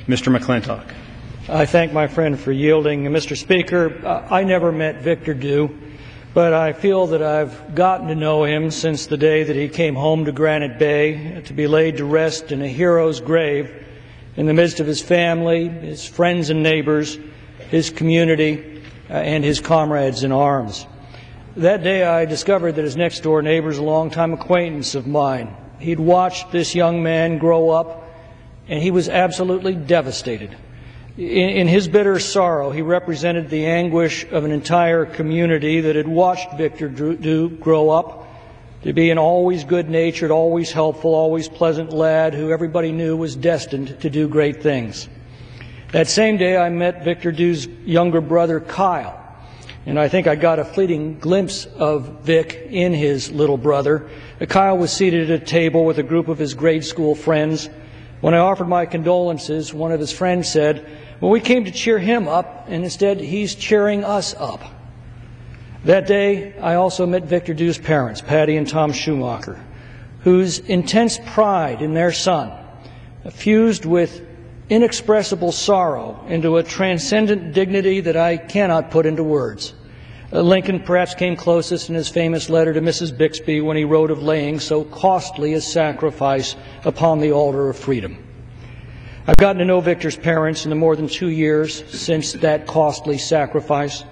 Mr. McClintock. I thank my friend for yielding. Mr. Speaker, I never met Victor Dew, but I feel that I've gotten to know him since the day that he came home to Granite Bay to be laid to rest in a hero's grave in the midst of his family, his friends and neighbors, his community, and his comrades in arms. That day I discovered that his next-door neighbor is a longtime acquaintance of mine. He'd watched this young man grow up, and he was absolutely devastated. In his bitter sorrow, he represented the anguish of an entire community that had watched Victor Dew grow up to be an always good-natured, always helpful, always pleasant lad who everybody knew was destined to do great things. That same day, I met Victor Dew's younger brother, Kyle, and I think I got a fleeting glimpse of Vic in his little brother. Kyle was seated at a table with a group of his grade school friends. When I offered my condolences, one of his friends said, "Well, we came to cheer him up, and instead he's cheering us up." That day, I also met Victor Dew's parents, Patty and Tom Schumacher, whose intense pride in their son, fused with inexpressible sorrow into a transcendent dignity that I cannot put into words. Lincoln perhaps came closest in his famous letter to Mrs. Bixby when he wrote of laying so costly a sacrifice upon the altar of freedom. I've gotten to know Victor's parents in the more than 2 years since that costly sacrifice.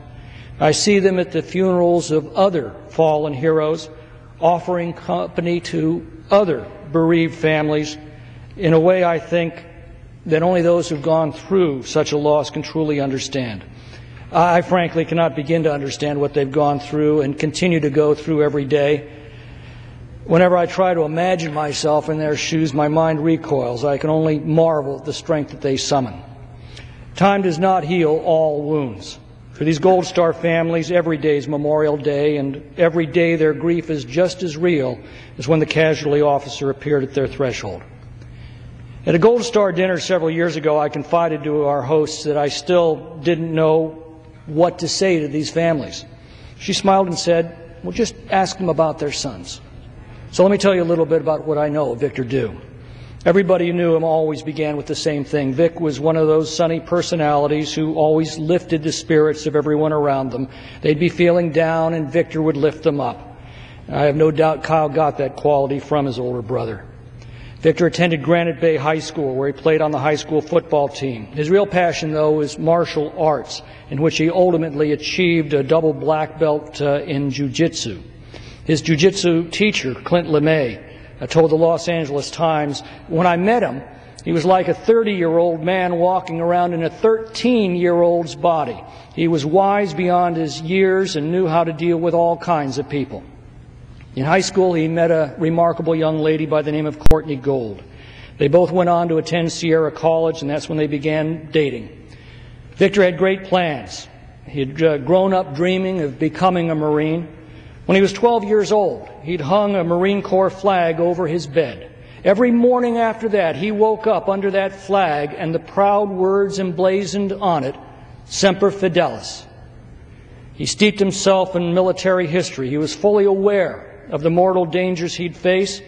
I see them at the funerals of other fallen heroes, offering company to other bereaved families in a way I think that only those who've gone through such a loss can truly understand. I frankly cannot begin to understand what they've gone through and continue to go through every day. Whenever I try to imagine myself in their shoes, my mind recoils. I can only marvel at the strength that they summon. Time does not heal all wounds. For these Gold Star families, every day is Memorial Day, and every day their grief is just as real as when the casualty officer appeared at their threshold. At a Gold Star dinner several years ago, I confided to our hosts that I still didn't know what to say to these families. She smiled and said, "Well, just ask them about their sons." So let me tell you a little bit about what I know of Victor Dew. Everybody who knew him always began with the same thing. Vic was one of those sunny personalities who always lifted the spirits of everyone around them. They'd be feeling down, and Victor would lift them up. I have no doubt Kyle got that quality from his older brother. Victor attended Granite Bay High School, where he played on the high school football team. His real passion, though, was martial arts, in which he ultimately achieved a double black belt in jiu-jitsu. His jiu-jitsu teacher, Clint LeMay, told the Los Angeles Times, "When I met him, he was like a 30-year-old man walking around in a 13-year-old's body. He was wise beyond his years and knew how to deal with all kinds of people." In high school, he met a remarkable young lady by the name of Courtney Gold. They both went on to attend Sierra College, and that's when they began dating. Victor had great plans. He had grown up dreaming of becoming a Marine. When he was 12 years old, he'd hung a Marine Corps flag over his bed. Every morning after that, he woke up under that flag and the proud words emblazoned on it, "Semper Fidelis." He steeped himself in military history. He was fully aware of the mortal dangers he'd face,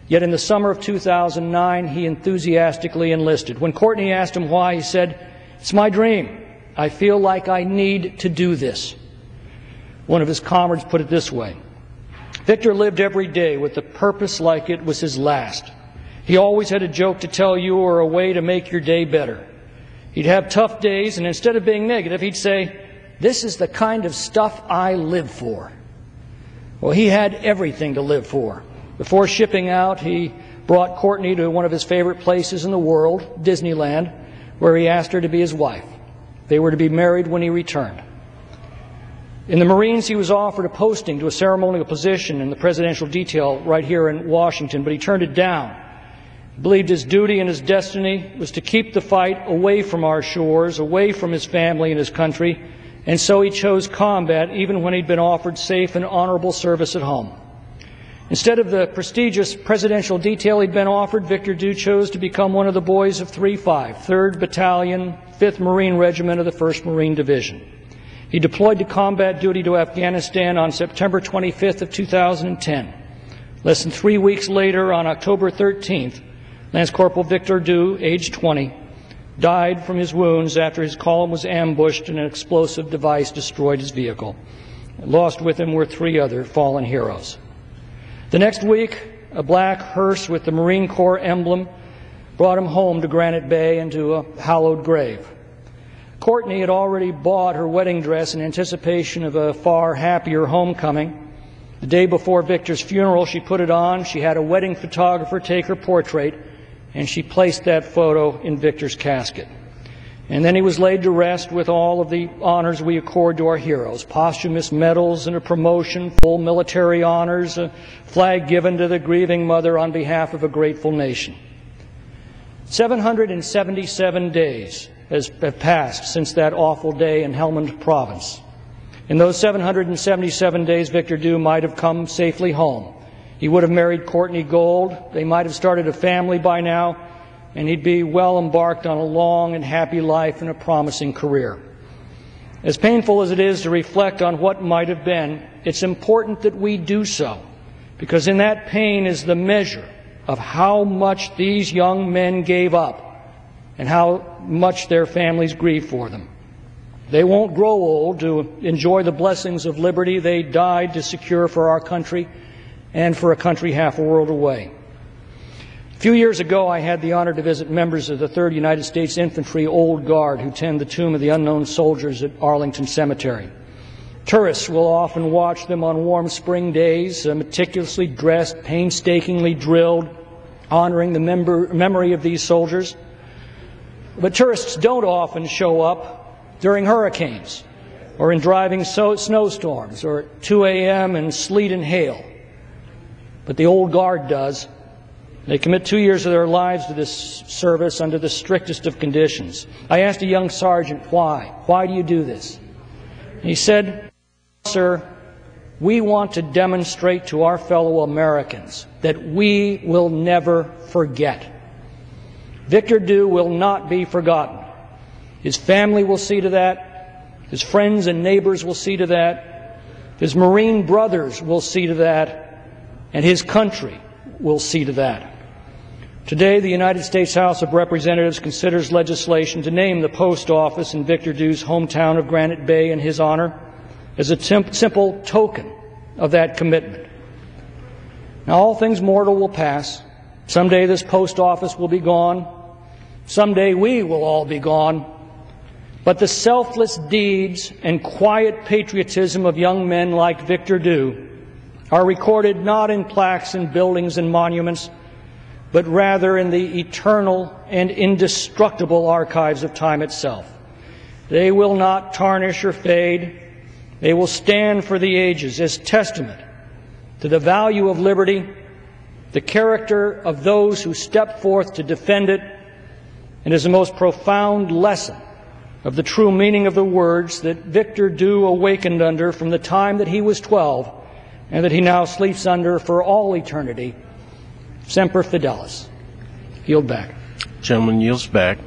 yet in the summer of 2009, he enthusiastically enlisted. When Courtney asked him why, he said, "It's my dream. I feel like I need to do this." One of his comrades put it this way: Victor lived every day with a purpose like it was his last. He always had a joke to tell you or a way to make your day better. He'd have tough days, and instead of being negative, he'd say, "This is the kind of stuff I live for." Well, he had everything to live for. Before shipping out, he brought Courtney to one of his favorite places in the world, Disneyland, where he asked her to be his wife. They were to be married when he returned. In the Marines, he was offered a posting to a ceremonial position in the presidential detail right here in Washington, but he turned it down. He believed his duty and his destiny was to keep the fight away from our shores, away from his family and his country, and so he chose combat even when he'd been offered safe and honorable service at home. Instead of the prestigious presidential detail he'd been offered, Victor Dew chose to become one of the boys of 3-5, 3rd Battalion, 5th Marine Regiment of the 1st Marine Division. He deployed to combat duty to Afghanistan on September 25th of 2010. Less than 3 weeks later, on October 13th, Lance Corporal Victor Dew, age 20, died from his wounds after his column was ambushed and an explosive device destroyed his vehicle. Lost with him were 3 other fallen heroes. The next week, a black hearse with the Marine Corps emblem brought him home to Granite Bay and to a hallowed grave. Courtney had already bought her wedding dress in anticipation of a far happier homecoming. The day before Victor's funeral, she put it on. She had a wedding photographer take her portrait, and she placed that photo in Victor's casket. And then he was laid to rest with all of the honors we accord to our heroes: posthumous medals and a promotion, full military honors, a flag given to the grieving mother on behalf of a grateful nation. 777 days have passed since that awful day in Helmand Province. In those 777 days, Victor Dew might have come safely home. He would have married Courtney Gold. They might have started a family by now, and he'd be well embarked on a long and happy life and a promising career. As painful as it is to reflect on what might have been, it's important that we do so, because in that pain is the measure of how much these young men gave up and how much their families grieve for them. They won't grow old to enjoy the blessings of liberty they died to secure for our country and for a country half a world away. A few years ago, I had the honor to visit members of the 3rd United States Infantry Old Guard who tend the tomb of the unknown soldiers at Arlington Cemetery. Tourists will often watch them on warm spring days, meticulously dressed, painstakingly drilled, honoring the memory of these soldiers. But tourists don't often show up during hurricanes or in driving snowstorms or at 2 a.m. in sleet and hail. But the Old Guard does. They commit 2 years of their lives to this service under the strictest of conditions. I asked a young sergeant, why? Why do you do this? He said, "Sir, we want to demonstrate to our fellow Americans that we will never forget. Victor Dew will not be forgotten. His family will see to that. His friends and neighbors will see to that. His Marine brothers will see to that. And his country will see to that." Today, the United States House of Representatives considers legislation to name the post office in Victor Dew's hometown of Granite Bay in his honor as a simple token of that commitment. Now, all things mortal will pass. Someday this post office will be gone. Someday we will all be gone. But the selfless deeds and quiet patriotism of young men like Victor Dew are recorded not in plaques and buildings and monuments, but rather in the eternal and indestructible archives of time itself. They will not tarnish or fade. They will stand for the ages as testament to the value of liberty, the character of those who stepped forth to defend it, and as the most profound lesson of the true meaning of the words that Victor Dew awakened under from the time that he was 12 and that he now sleeps under for all eternity. Semper Fidelis. Yield back. Gentleman yields back.